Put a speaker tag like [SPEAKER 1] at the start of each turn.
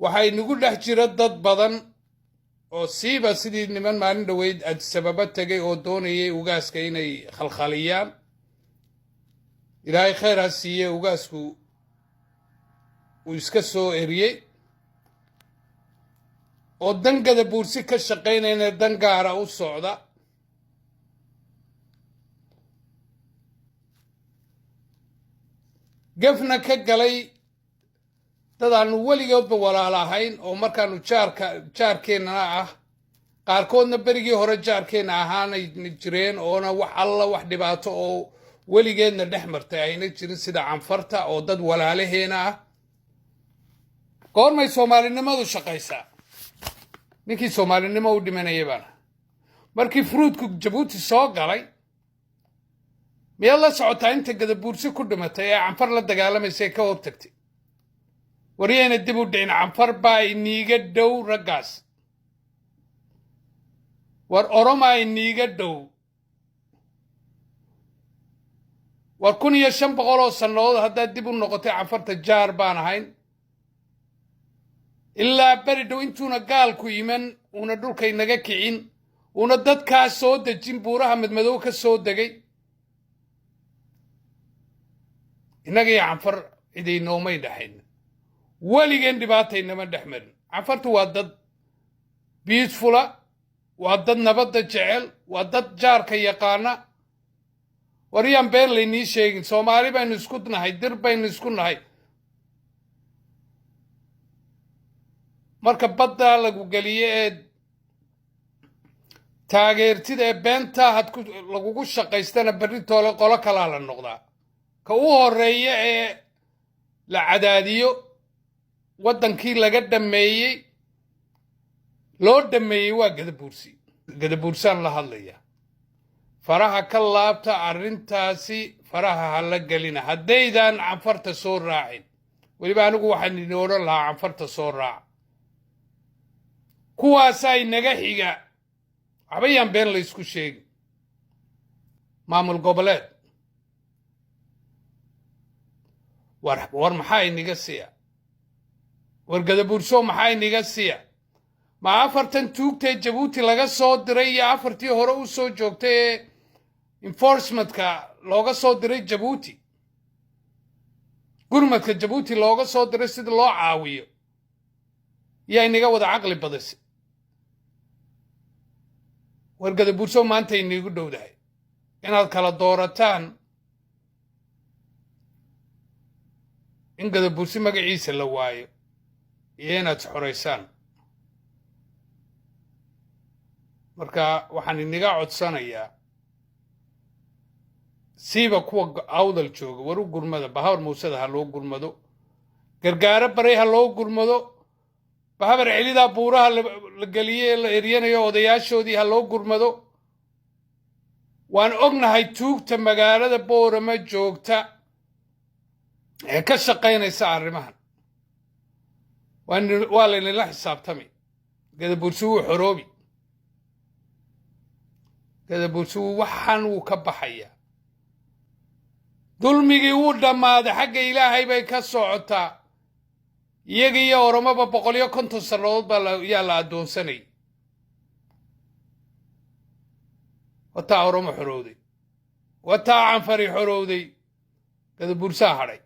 [SPEAKER 1] waxay nagu dhex jira dad badan oo siiba sidii niman maalin dhoweyd sababa tegay oo doonayay ugaaska inay khalkhaliyaan ilaahay khayr ha siiye ugaasku uu iska soo eriyey oo dangada buursi ka shaqaynayna dan gaara u socda gefna ka galay dad aanu weligoodba walaalahayn oo markaanu jaarkeennana ah qaarkoodna berigii hore jaarkeenna ahaanay jireen oona wax alla wax dhibaato oo weligeedna dhex martay ayna jirin sida canfarta oo dad walaalaheena ah goormay soomaalinimadu shaqaysaa ninkii soomaalinimo u dhimanayay baana markii furuudku jabuuti soo galay miyaad la socotaa inta gadabuursi ku dhimatay ee canfar la dagaalamaysay ka hortagtay waryayna dib u dhicin canfar baa iniiga dhow raggaas war oromaa iniiga dhow war 1500 oo sannadood haddaad dib u noqotay canfarta jaar baan ahayn ilaa beri dhow intuuna gaalku iman uuna dhulka inaga kicin uuna dadkaa soo dejin buuraha madmadow ka soo degay innaga iyo canfar cidaynoomay dhaxayn weligeen dhibaataynama dhex marin canfartu waa dad biisfula waa dad nabadda jecel waa dad jaarka yaqaana waryaan been laynii sheegin soomaali baynu isku nahay dir baynu isku nahay marka baddaa lagu geliye ee taageertida ee beentaa lagugu shaqaystana berri toole qolo kalaa la noqdaa ka u horreeya ee la cadaadiyo waddankii laga dhammeeyey loo dhammeeyey waa gadabuursaan la hadlaya faraha ka laabta arrintaasi faraha ha la gelina haddaydan canfarta soo raacin weliba anigu waxaan idin odhan lahaa canfarta soo raaca kuwaasaa inaga xiga waxbayaan been la ysku sheegin maamul goboleed war maxaa iniga siya war gadabuurso maxaa iniga siya ma 4 tuugtee jabuuti laga soo diray iyo 4tii hore u soo joogtay ee enforcementka looga soo diray jabuuti gurmadka jabuuti looga soo diray sida loo caawiyo yaa iniga wada caqli badise war gadabuurso maanta iniigu dhowdahay inaad kala doorataan in gadabuursi magaciisa la waayo iyo inaad xoraysaan marka waxaan iniga codsanayaa siiba kuwa awdal jooga war u gurmada bahawar muusada ha loo gurmado gargaaro baray ha loo gurmado bahabar celidaa buuraha la geliyey la eryanayo odayaashoodii ha loo gurmado waan ognahay tuugta magaalada boorama joogta ee ka shaqaynaysa arrimahan waa laynila xisaabtami gadabuursi wuu xoroobi gadabuursi waxaan wuu ka baxayaa dulmigii wuu dhammaaday xagga ilaahay bay ka socotaa iyaga iyo oromaba 150 sannadood baa yaa la addoonsanayay wataa oromo xorowday wataa canfari xorowday gadabuursaa hadhay